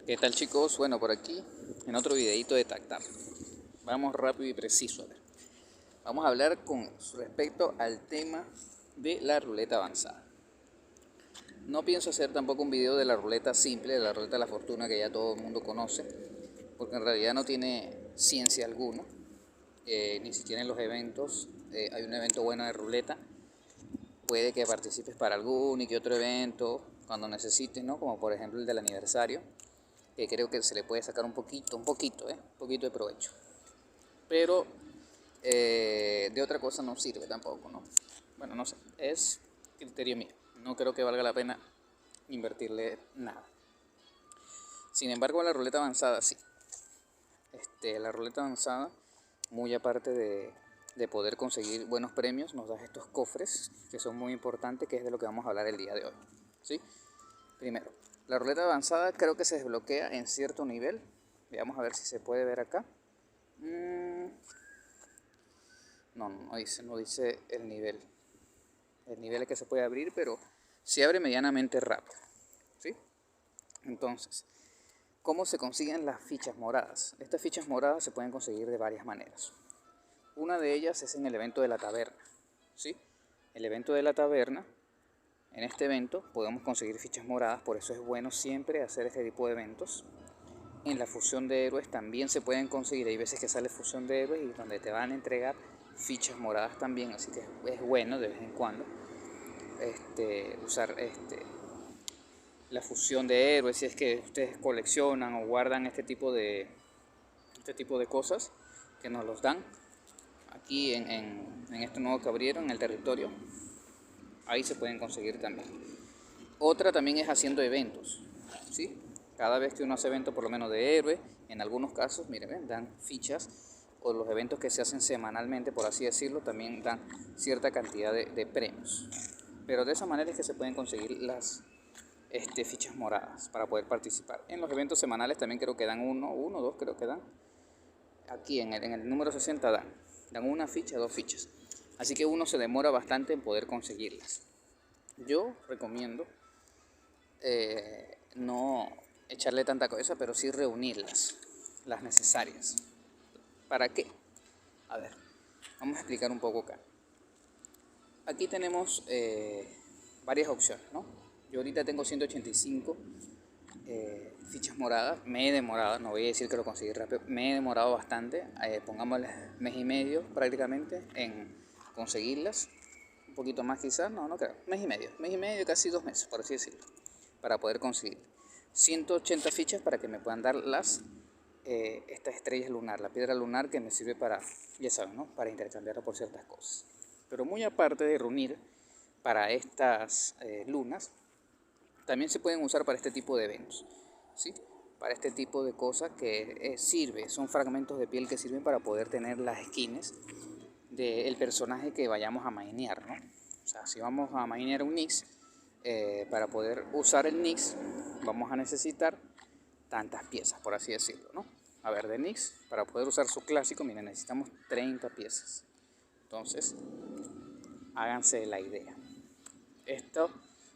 ¿Qué tal, chicos? Bueno, por aquí en otro videito de TacTap. Vamos rápido y preciso. Vamos a hablar con respecto al tema de la ruleta avanzada. No pienso hacer tampoco un video de la ruleta simple, de la ruleta de la fortuna que ya todo el mundo conoce, porque en realidad no tiene ciencia alguna, ni siquiera en los eventos. Hay un evento bueno de ruleta, puede que participes para algún y que otro evento cuando necesites, ¿no? Como por ejemplo el del aniversario, que creo que se le puede sacar un poquito de provecho. Pero de otra cosa no sirve tampoco, ¿no? Bueno, no sé, es criterio mío. No creo que valga la pena invertirle nada. Sin embargo, la ruleta avanzada sí. La ruleta avanzada, muy aparte de poder conseguir buenos premios, nos da estos cofres que son muy importantes, que es de lo que vamos a hablar el día de hoy, ¿sí? Primero, la ruleta avanzada creo que se desbloquea en cierto nivel. Veamos a ver si se puede ver acá. No dice el nivel. El nivel es que se puede abrir, pero se abre medianamente rápido, ¿sí? Entonces, ¿cómo se consiguen las fichas moradas? Estas fichas moradas se pueden conseguir de varias maneras. Una de ellas es en el evento de la taberna, ¿sí? El evento de la taberna, en este evento podemos conseguir fichas moradas, por eso es bueno siempre hacer este tipo de eventos. En la fusión de héroes también se pueden conseguir, hay veces que sale fusión de héroes y donde te van a entregar fichas moradas también, así que es bueno de vez en cuando usar la fusión de héroes si es que ustedes coleccionan o guardan este tipo de cosas que nos los dan aquí en este nuevo que abrieron en el territorio. Ahí se pueden conseguir también. Otra también es haciendo eventos, ¿sí? Cada vez que uno hace evento por lo menos de héroe, en algunos casos, miren, dan fichas, o los eventos que se hacen semanalmente, por así decirlo, también dan cierta cantidad de premios. Pero de esa manera es que se pueden conseguir las fichas moradas para poder participar. En los eventos semanales también creo que dan dos creo que dan. Aquí en el número 60 dan una ficha, dos fichas. Así que uno se demora bastante en poder conseguirlas. Yo recomiendo no echarle tanta cabeza, pero sí reunirlas, las necesarias. ¿Para qué? A ver, vamos a explicar un poco acá. Aquí tenemos varias opciones, ¿no? Yo ahorita tengo 185 fichas moradas. Me he demorado, no voy a decir que lo conseguí rápido, me he demorado bastante, pongámosle mes y medio prácticamente en conseguirlas. Un poquito más quizás, no creo, mes y medio, casi 2 meses, por así decirlo, para poder conseguir 180 fichas para que me puedan dar estas estrellas lunar, la piedra lunar que me sirve para, ya saben, ¿no? Para intercambiarla por ciertas cosas. Pero muy aparte de reunir para estas lunas, también se pueden usar para este tipo de eventos, ¿sí? Para este tipo de cosas que son fragmentos de piel que sirven para poder tener las skins del personaje que vayamos a mainear, ¿no? O sea, si vamos a mainear un Nyx, para poder usar el Nyx vamos a necesitar tantas piezas, por así decirlo, ¿no? A ver, de Nyx, para poder usar su clásico, miren, necesitamos 30 piezas. Entonces, háganse la idea. Esto,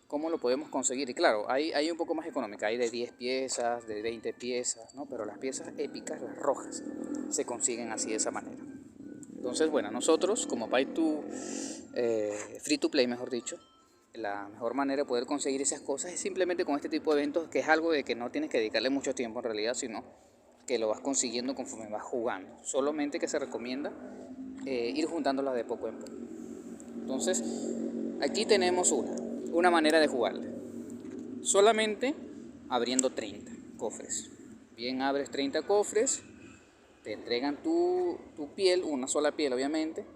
¿cómo lo podemos conseguir? Y claro, hay un poco más económica, hay de 10 piezas, de 20 piezas, ¿no? Pero las piezas épicas, las rojas, se consiguen así de esa manera. Entonces, bueno, nosotros como Free to Play, mejor dicho, la mejor manera de poder conseguir esas cosas es simplemente con este tipo de eventos, que es algo de que no tienes que dedicarle mucho tiempo en realidad, sino que lo vas consiguiendo conforme vas jugando. Solamente que se recomienda ir juntándolas de poco en poco. Entonces, aquí tenemos una manera de jugarla. Solamente abriendo 30 cofres. Bien, abres 30 cofres, te entregan tu piel, una sola piel obviamente,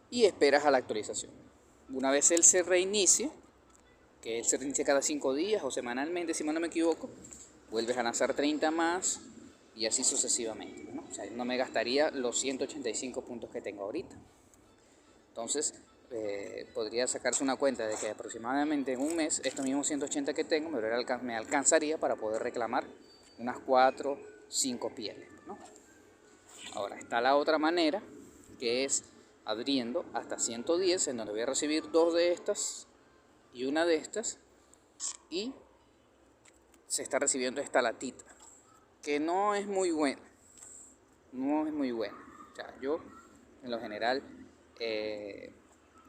y esperas a la actualización. Una vez él se reinicie, que él se reinicia cada 5 días o semanalmente, si no me equivoco, vuelves a lanzar 30 más y así sucesivamente, ¿no? O sea, no me gastaría los 185 puntos que tengo ahorita. Entonces, podría sacarse una cuenta de que aproximadamente en un mes, estos mismos 180 que tengo me alcanzaría para poder reclamar unas 4, 5 pieles, ¿no? Ahora, está la otra manera, que es abriendo hasta 110, en donde voy a recibir 2 de estas y una de estas, y se está recibiendo esta latita. que no es muy bueno. No es muy bueno. O sea, yo en lo general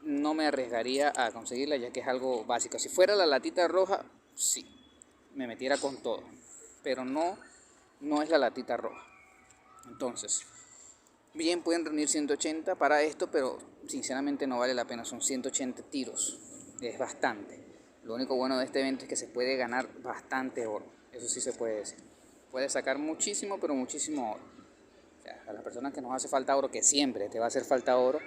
no me arriesgaría a conseguirla ya que es algo básico. Si fuera la latita roja, sí, me metiera con todo. Pero no es la latita roja. Entonces, bien pueden reunir 180 para esto, pero sinceramente no vale la pena. Son 180 tiros. Es bastante. Lo único bueno de este evento es que se puede ganar bastante oro. Eso sí se puede decir. Puedes sacar muchísimo, pero muchísimo oro. O sea, a las personas que nos hace falta oro, que siempre te va a hacer falta oro,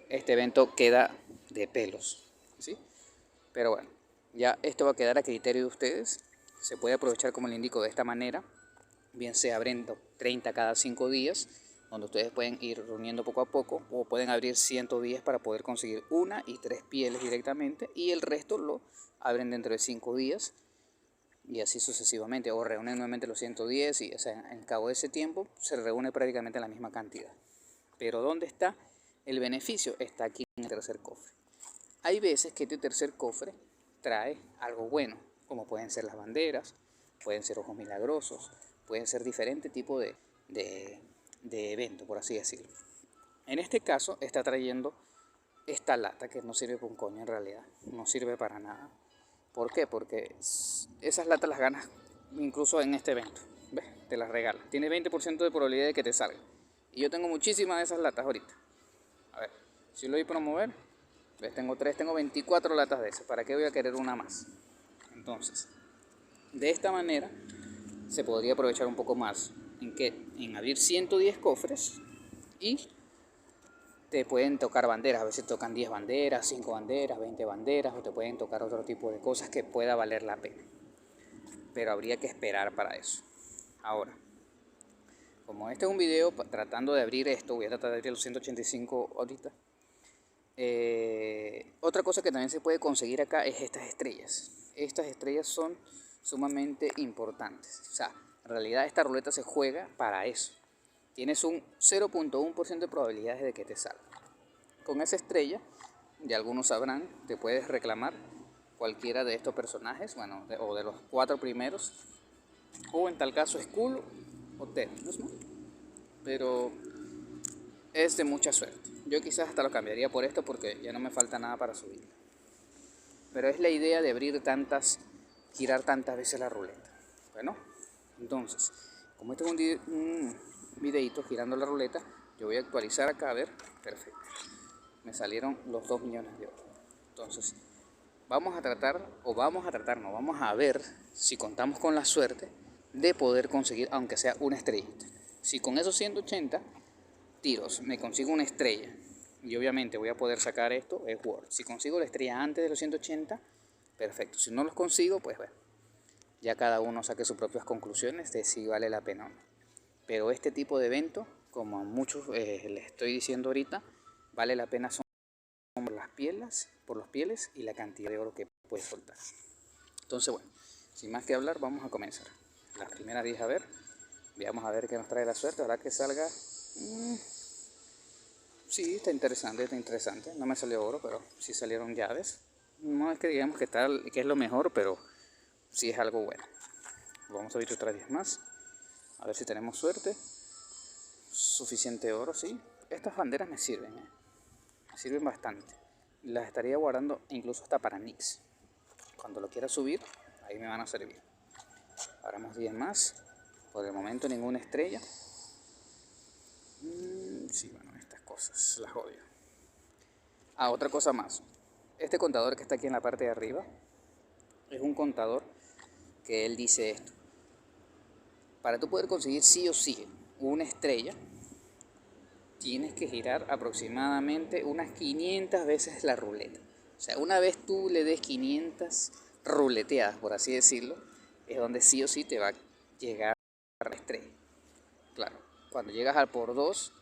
este evento queda de pelos, ¿sí? Pero bueno, ya esto va a quedar a criterio de ustedes. Se puede aprovechar, como le indico, de esta manera. Bien sea abriendo 30 cada 5 días, donde ustedes pueden ir reuniendo poco a poco, o pueden abrir 110 para poder conseguir 1 y 3 pieles directamente, y el resto lo abren dentro de 5 días, y así sucesivamente, o reúnen nuevamente los 110 y, o sea, en cabo de ese tiempo se reúne prácticamente la misma cantidad. Pero ¿dónde está el beneficio? Está aquí en el tercer cofre. Hay veces que este tercer cofre trae algo bueno, como pueden ser las banderas, pueden ser ojos milagrosos, pueden ser diferentes tipos de eventos, por así decirlo. En este caso está trayendo esta lata que no sirve para un coño en realidad, no sirve para nada. ¿Por qué? Porque esas latas las ganas incluso en este evento, ¿ves? Te las regalan. Tiene 20% de probabilidad de que te salga. Y yo tengo muchísimas de esas latas ahorita. A ver, si lo voy a promover, ¿ves? Tengo 24 latas de esas. ¿Para qué voy a querer una más? Entonces, de esta manera se podría aprovechar un poco más. ¿En qué? En abrir 110 cofres y te pueden tocar banderas. A veces tocan 10 banderas, 5 banderas, 20 banderas, o te pueden tocar otro tipo de cosas que pueda valer la pena. Pero habría que esperar para eso. Ahora, como este es un video tratando de abrir esto, voy a tratar de abrir los 185 ahorita. Otra cosa que también se puede conseguir acá es estas estrellas. Estas estrellas son sumamente importantes. O sea, en realidad esta ruleta se juega para eso. Tienes un 0.1% de probabilidades de que te salga. Con esa estrella, ya algunos sabrán, te puedes reclamar cualquiera de estos personajes, bueno, o de los 4 primeros, o en tal caso Skull o Thanos, ¿no? Pero es de mucha suerte. Yo quizás hasta lo cambiaría por esto porque ya no me falta nada para subir. Pero es la idea de abrir girar tantas veces la ruleta. Bueno, entonces, como este es un videito girando la ruleta, yo voy a actualizar acá, a ver, perfecto. Me salieron los 2 millones de oro. Entonces, vamos a ver si contamos con la suerte de poder conseguir, aunque sea una estrellita. Si con esos 180 tiros me consigo una estrella, y obviamente voy a poder sacar esto, es World. Si consigo la estrella antes de los 180, perfecto. Si no los consigo, pues bueno, ya cada uno saque sus propias conclusiones de si vale la pena o no. Pero este tipo de evento, como a muchos les estoy diciendo ahorita, vale la pena son por los pieles y la cantidad de oro que puedes soltar. Entonces, bueno, sin más que hablar, vamos a comenzar. Las primeras 10 a ver, veamos a ver qué nos trae la suerte. Ahora que salga... sí, está interesante. No me salió oro, pero sí salieron llaves. No es que digamos que es lo mejor, pero sí es algo bueno. Vamos a ver otras 10 más. A ver si tenemos suerte. Suficiente oro, sí. Estas banderas me sirven, me sirven bastante. Las estaría guardando incluso hasta para Nix. Cuando lo quiera subir, ahí me van a servir. Abramos 10 más. Por el momento ninguna estrella. Sí, bueno, estas cosas las odio. Ah, otra cosa más. Este contador que está aquí en la parte de arriba es un contador que él dice esto. Para tú poder conseguir sí o sí una estrella, tienes que girar aproximadamente unas 500 veces la ruleta. O sea, una vez tú le des 500 ruleteadas, por así decirlo, es donde sí o sí te va a llegar la estrella. Claro, cuando llegas al por 2,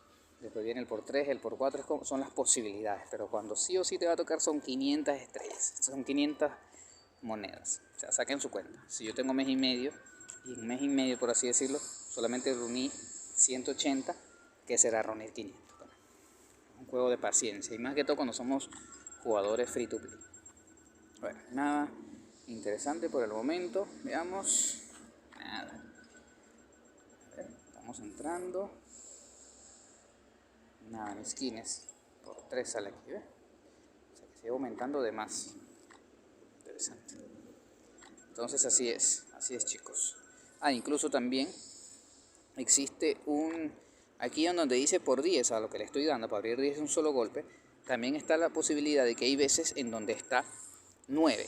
después viene el por 3, el por 4, son las posibilidades. Pero cuando sí o sí te va a tocar son 500 estrellas, son 500 monedas. O sea, saquen su cuenta. Si yo tengo mes y medio, y en mes y medio, por así decirlo, solamente reuní 180, ¿qué será reunir 500? Bueno, un juego de paciencia, y más que todo cuando somos jugadores free to play. Bueno, nada interesante por el momento. Veamos. Nada. Vamos entrando. Nada, mis skins por 3 sale aquí, ¿ves? O sea que sigue aumentando de más. Interesante. Entonces así es chicos. Incluso también existe aquí en donde dice por 10, a lo que le estoy dando para abrir 10 de un solo golpe, también está la posibilidad de que hay veces en donde está 9.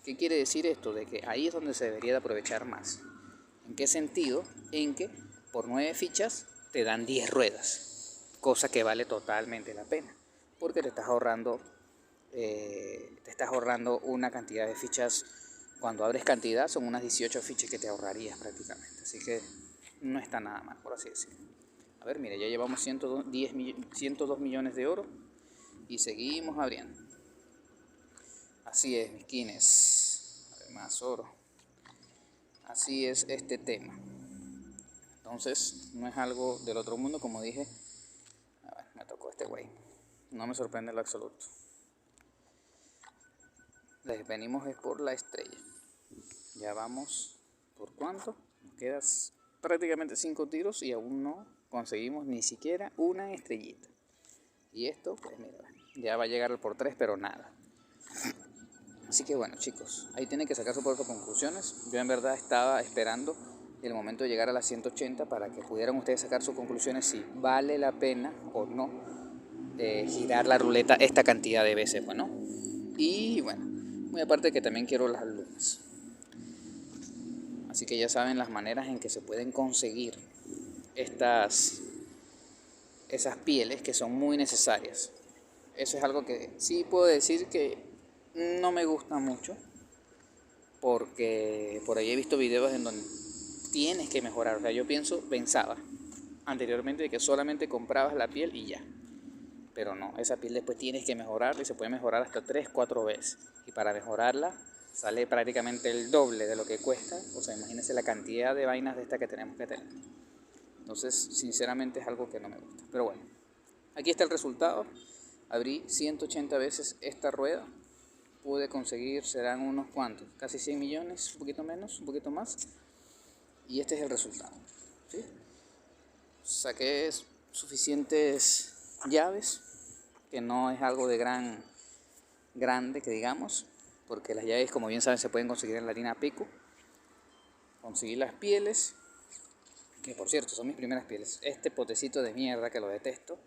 ¿Qué quiere decir esto? De que ahí es donde se debería de aprovechar más. ¿En qué sentido? En que por 9 fichas te dan 10 ruedas, cosa que vale totalmente la pena, porque te estás ahorrando una cantidad de fichas. Cuando abres cantidad son unas 18 fichas que te ahorrarías prácticamente, así que no está nada mal, por así decirlo. A ver, mire, ya llevamos 102 millones de oro y seguimos abriendo. Así es, mis skins. A ver, más oro. Así es este tema. Entonces, no es algo del otro mundo, como dije. A ver, me tocó este güey. No me sorprende en lo absoluto. Les venimos es por la estrella. Ya vamos, ¿por cuánto? Nos quedan prácticamente 5 tiros y aún no conseguimos ni siquiera una estrellita. Y esto, pues mira, ya va a llegar al por 3, pero nada. Así que bueno, chicos, ahí tienen que sacar sus propias conclusiones. Yo en verdad estaba esperando el momento de llegar a las 180 para que pudieran ustedes sacar sus conclusiones si vale la pena o no girar la ruleta esta cantidad de veces, bueno. Y bueno, muy aparte que también quiero las lunas. Así que ya saben las maneras en que se pueden conseguir esas pieles que son muy necesarias. Eso es algo que sí puedo decir que no me gusta mucho, porque por ahí he visto videos en donde tienes que mejorar. O sea, yo pensaba anteriormente de que solamente comprabas la piel y ya. Pero no, esa piel después tienes que mejorarla y se puede mejorar hasta 3, 4 veces. Y para mejorarla sale prácticamente el doble de lo que cuesta. O sea, imagínense la cantidad de vainas de esta que tenemos que tener. Entonces, sinceramente es algo que no me gusta. Pero bueno, aquí está el resultado. Abrí 180 veces esta rueda. Pude conseguir, serán unos cuantos, casi 100 millones, un poquito menos, un poquito más. Y este es el resultado, ¿sí? Saqué suficientes llaves, que no es algo de grande que digamos, porque las llaves, como bien saben, se pueden conseguir en la harina Pico. Conseguí las pieles, que por cierto son mis primeras pieles. Este potecito de mierda que lo detesto,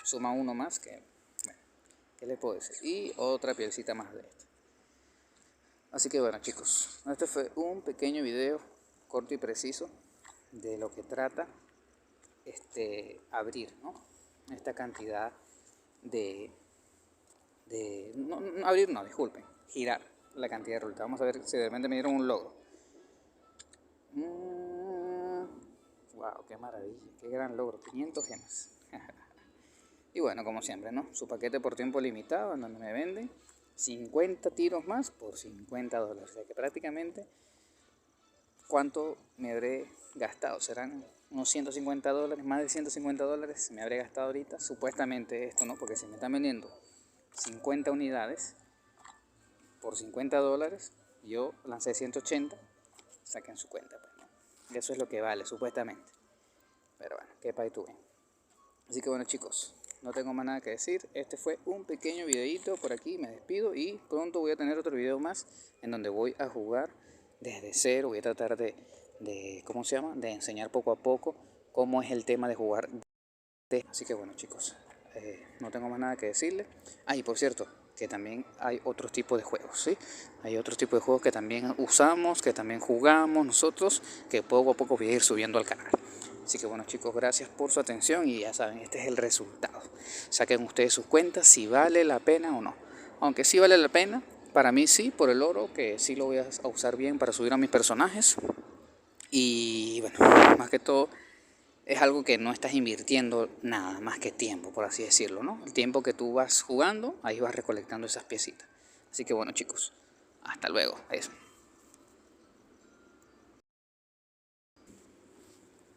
suma uno más que, bueno, ¿qué les puedo decir? Y otra pielcita más de esta. Así que bueno, chicos, este fue un pequeño video corto y preciso de lo que trata abrir, ¿no? Esta cantidad disculpen, girar la cantidad de ruletas. Vamos a ver si de repente me dieron un logro. Wow, qué maravilla, qué gran logro, 500 gemas. Y bueno, como siempre, ¿no? Su paquete por tiempo limitado, en donde me venden 50 tiros más por $50. O sea que prácticamente, ¿cuánto me habré gastado? Serán unos $150, más de $150 me habré gastado ahorita. Supuestamente esto, ¿no? Porque si me están vendiendo 50 unidades por $50, yo lancé 180, saquen su cuenta, pues, ¿no? Eso es lo que vale, supuestamente. Pero bueno, qué pay tuve. Así que bueno, chicos, no tengo más nada que decir. Este fue un pequeño videito por aquí, me despido y pronto voy a tener otro video más en donde voy a jugar desde cero. Voy a tratar de ¿cómo se llama? De enseñar poco a poco cómo es el tema de jugar. Así que bueno, chicos, no tengo más nada que decirles. Y por cierto, que también hay otros tipos de juegos, ¿sí? Hay otros tipos de juegos que también usamos, que también jugamos nosotros, que poco a poco voy a ir subiendo al canal. Así que bueno, chicos, gracias por su atención y ya saben, este es el resultado. Saquen ustedes sus cuentas si vale la pena o no. Aunque sí vale la pena, para mí sí, por el oro, que sí lo voy a usar bien para subir a mis personajes. Y bueno, más que todo, es algo que no estás invirtiendo nada más que tiempo, por así decirlo, ¿no? El tiempo que tú vas jugando, ahí vas recolectando esas piecitas. Así que bueno, chicos, hasta luego. Eso.